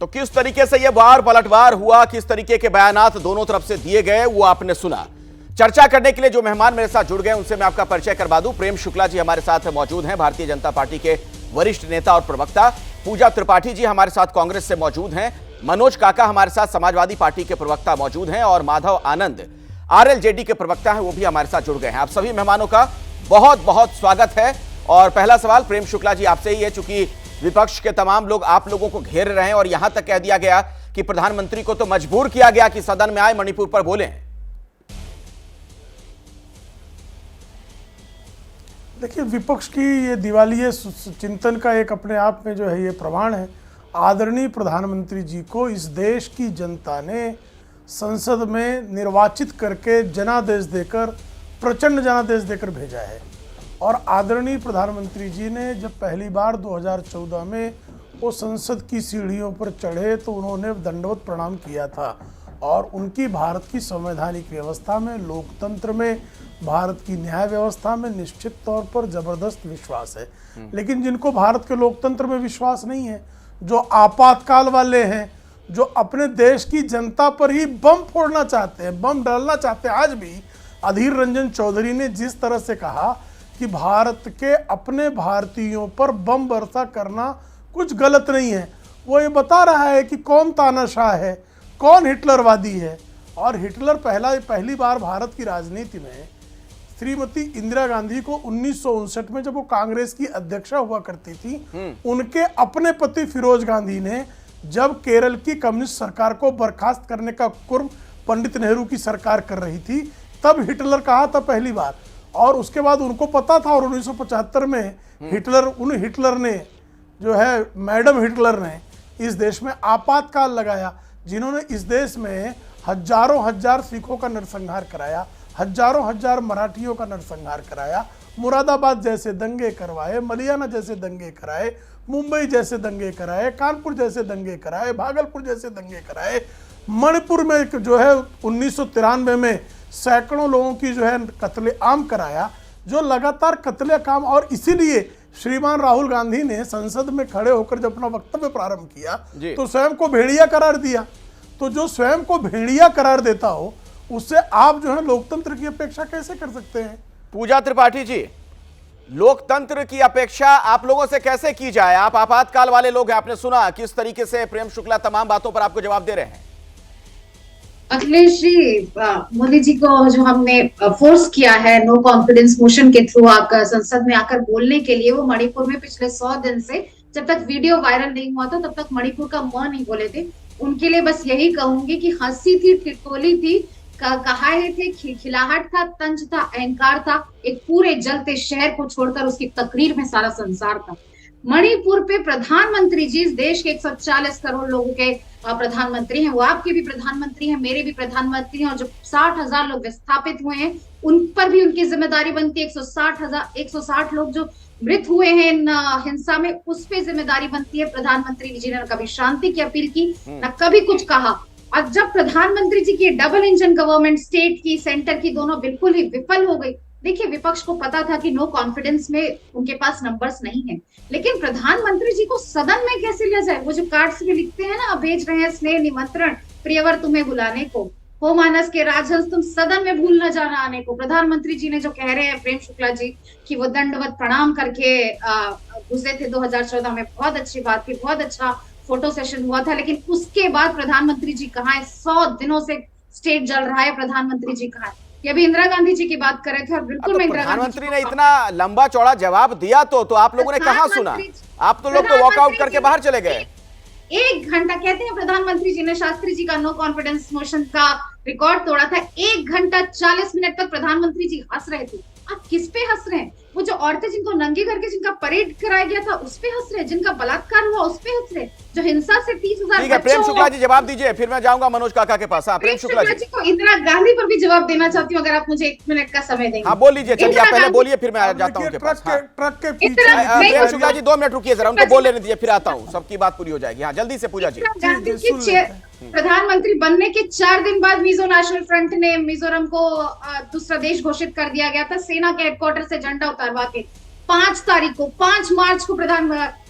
तो किस तरीके से यह वार पलटवार हुआ, किस तरीके के बयानात दोनों तरफ से दिए गए, वो आपने सुना। चर्चा करने के लिए जो मेहमान मेरे साथ जुड़ गए उनसे मैं आपका परिचय करवा दूं। प्रेम शुक्ला जी हमारे साथ मौजूद हैं, भारतीय जनता पार्टी के वरिष्ठ नेता और प्रवक्ता। पूजा त्रिपाठी जी हमारे साथ कांग्रेस से मौजूद हैं। मनोज काका हमारे साथ समाजवादी पार्टी के प्रवक्ता मौजूद हैं और माधव आनंद आरएलजेडी के प्रवक्ता हैं, वो भी हमारे साथ जुड़ गए हैं। आप सभी मेहमानों का बहुत बहुत स्वागत है। और पहला सवाल प्रेम शुक्ला जी आपसे ही है, चूंकि विपक्ष के तमाम लोग आप लोगों को घेर रहे हैं और यहां तक कह दिया गया कि प्रधानमंत्री को तो मजबूर किया गया कि सदन में आए, मणिपुर पर बोले। देखिए, विपक्ष की ये दिवालिये चिंतन का एक अपने आप में जो है ये प्रमाण है। आदरणीय प्रधानमंत्री जी को इस देश की जनता ने संसद में निर्वाचित करके जनादेश देकर, प्रचंड जनादेश देकर भेजा है। और आदरणीय प्रधानमंत्री जी ने जब पहली बार 2014 में वो संसद की सीढ़ियों पर चढ़े तो उन्होंने दंडवत प्रणाम किया था। और उनकी भारत की संवैधानिक व्यवस्था में, लोकतंत्र में, भारत की न्याय व्यवस्था में निश्चित तौर पर जबरदस्त विश्वास है। लेकिन जिनको भारत के लोकतंत्र में विश्वास नहीं है, जो आपातकाल वाले हैं, जो अपने देश की जनता पर ही बम फोड़ना चाहते हैं, बम डालना चाहते हैं। आज भी अधीर रंजन चौधरी ने जिस तरह से कहा कि भारत के अपने भारतीयों पर बम वर्षा करना कुछ गलत नहीं है, वो ये बता रहा है कि कौन तानाशाह है, कौन हिटलरवादी है। और हिटलर पहली बार भारत की राजनीति में श्रीमती इंदिरा गांधी को 1959 में जब वो कांग्रेस की अध्यक्षा हुआ करती थी, उनके अपने पति फिरोज गांधी ने जब केरल की कम्युनिस्ट सरकार को बर्खास्त करने का कुर्म पंडित नेहरू की सरकार कर रही थी, तब हिटलर कहा था पहली बार। और उसके बाद उनको पता था और 1975 में हिटलर ने जो है, मैडम हिटलर ने इस देश में आपातकाल लगाया, जिन्होंने इस देश में हजारों हजार सिखों का नरसंहार कराया, हजारों हजार मराठियों का नरसंहार कराया, मुरादाबाद जैसे दंगे करवाए, मलियाना जैसे दंगे कराए, मुंबई जैसे दंगे कराए, कानपुर जैसे दंगे कराए, भागलपुर जैसे दंगे कराए। मणिपुर में जो है 1993 में सैकड़ों लोगों की जो है कत्लेआम कराया, जो लगातार कत्लेआम। और इसीलिए श्रीमान राहुल गांधी ने संसद में खड़े होकर जब अपना वक्तव्य प्रारंभ किया तो स्वयं को भेड़िया करार दिया। तो जो स्वयं को भेड़िया करार देता हो, उससे आप जो है लोकतंत्र की अपेक्षा कैसे कर सकते हैं? पूजा त्रिपाठी जी, लोकतंत्र की अपेक्षा आप लोगों से कैसे की जाए? आप आपातकाल वाले लोग हैं, आपने सुना किस तरीके से प्रेम शुक्ला तमाम बातों पर आपको जवाब दे रहे हैं। अखिलेश जी, मोदी जी को जो हमने फोर्स किया है नो कॉन्फिडेंस मोशन के थ्रू आकर संसद में आकर बोलने के लिए, वो मणिपुर में पिछले 100 दिन से जब तक वीडियो वायरल नहीं हुआ था तब तक मणिपुर का म नहीं बोले थे। उनके लिए बस यही कहूंगी कि हंसी थी, ठिठोली थी, कहाए थे, खिलखिलाहट था, तंज था, अहंकार था। एक पूरे जलते शहर को छोड़कर उसकी तकरीर में सारा संसार था। मणिपुर पे प्रधानमंत्री जी, इस देश के 140 करोड़ लोगों के प्रधानमंत्री हैं, वो आपके भी प्रधानमंत्री हैं, मेरे भी प्रधानमंत्री हैं। और जो 60,000 लोग विस्थापित हुए हैं उन पर भी उनकी जिम्मेदारी बनती है। 160 लोग जो मृत हुए हैं इन हिंसा में, उस पर जिम्मेदारी बनती है। प्रधानमंत्री जी ने कभी शांति की अपील की, न कभी कुछ कहा। और जब प्रधानमंत्री जी की डबल इंजन गवर्नमेंट, स्टेट की, सेंटर की, दोनों बिल्कुल ही विफल हो गई। देखिए, विपक्ष को पता था कि नो कॉन्फिडेंस में उनके पास नंबर्स नहीं है, लेकिन प्रधानमंत्री जी को सदन में कैसे लिया जाए? वो जो कार्ड्स में लिखते हैं ना, भेज रहे हैं स्नेह निमंत्रण प्रियवर तुम्हें बुलाने को, हो मानस के राजहंस तुम सदन में भूल न जाना आने को। प्रधानमंत्री जी ने जो कह रहे हैं प्रेम शुक्ला जी कि वो दंडवत प्रणाम करके घुसे थे 2014 में, बहुत अच्छी बात थी, बहुत अच्छा फोटो सेशन हुआ था। लेकिन उसके बाद प्रधानमंत्री जी कहाँ है? 100 दिनों से स्टेट जल रहा है, प्रधानमंत्री जी कहाँ है? ये अभी इंदिरा गांधी जी की बात कर रहे थे और बिल्कुल मैं इंदिरा गांधी प्रधानमंत्री ने इतना लंबा चौड़ा जवाब दिया तो आप लोगों ने कहां सुना? आप तो लोग तो वॉकआउट करके बाहर चले गए। 1 घंटा कहते हैं प्रधानमंत्री जी ने शास्त्री जी का नो कॉन्फिडेंस मोशन का रिकॉर्ड तोड़ा था। 1 घंटा 40 मिनट तक प्रधानमंत्री जी हंस रहे थे। आप किस पे हंस रहे हैं? वो जो औरतें जिनको नंगी करके जिनका परेड कराया गया था उस पे हंस रहे हैं, जिनका बलात्कार हुआ उस पे हंस रहे, जो हिंसा से 30,000 प्रेम शुक्ला जी जवाब दीजिए, फिर मैं जाऊंगा मनोज काका के पास। प्रेम शुक्ला जी को इंदिरा गांधी पर भी जवाब देना चाहती हूँ, अगर आप मुझे 1 मिनट का समय देंगे। हाँ बोल लीजिए, चलिए आप पहले बोलिए फिर मैं जाता हूँ उनके पास। प्रेम शुक्ला जी 2 मिनट रुकिए जरा, उनको बोलने दीजिए, फिर आता हूँ, सबकी बात पूरी हो जाएगी। हाँ जल्दी से पूजा जी। प्रधानमंत्री बनने के 4 दिन बाद मिजो नेशनल फ्रंट ने मिजोरम को दूसरा देश घोषित कर दिया गया था। सेना के हेडक्वार्टर से झंडा उतारवा के 5 मार्च को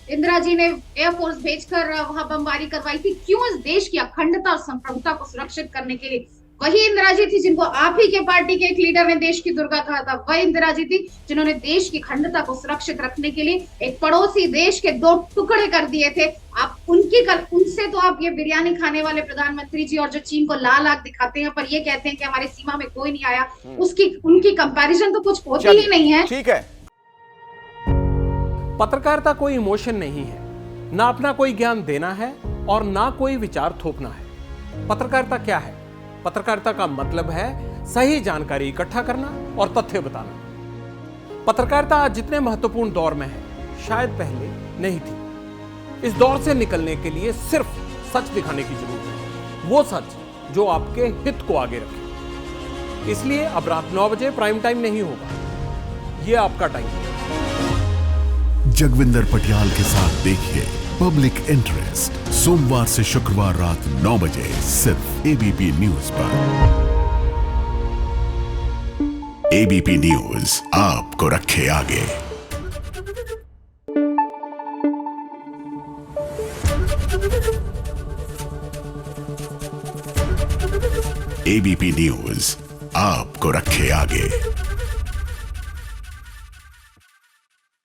इंदिरा जी ने एयरफोर्स भेजकर वहां बमबारी करवाई थी, क्यों? इस देश की अखंडता और संप्रभुता को सुरक्षित करने के लिए। वही इंदिरा जी थी जिनको आप ही के पार्टी के एक लीडर ने देश की दुर्गा कहा था। वही इंदिरा जी थी जिन्होंने देश की अखंडता को सुरक्षित रखने के लिए एक पड़ोसी देश के 2 टुकड़े कर दिए थे। आप उनसे तो आप ये बिरयानी खाने वाले प्रधानमंत्री जी और जो चीन को लाल आग दिखाते हैं पर ये कहते हैं कि हमारी सीमा में कोई नहीं आया, उनकी कंपैरिजन तो कुछ होती ही नहीं है। ठीक है। पत्रकारिता कोई इमोशन नहीं है, ना अपना कोई ज्ञान देना है और ना कोई विचार थोपना है। पत्रकारिता क्या है? पत्रकारिता का मतलब है सही जानकारी इकट्ठा करना और तथ्य बताना। पत्रकारिता आज जितने महत्वपूर्ण दौर में है, शायद पहले नहीं थी। इस दौर से निकलने के लिए सिर्फ सच दिखाने की जरूरत है, वो सच जो आपके हित को आगे रखे। इसलिए अब रात 9 बजे प्राइम टाइम नहीं होगा, ये आपका टाइम है। जगविंदर पटियाल के साथ देखिए पब्लिक इंटरेस्ट, सोमवार से शुक्रवार रात 9 बजे सिर्फ एबीपी न्यूज पर। एबीपी न्यूज आपको रखे आगे। एबीपी न्यूज आपको रखे आगे।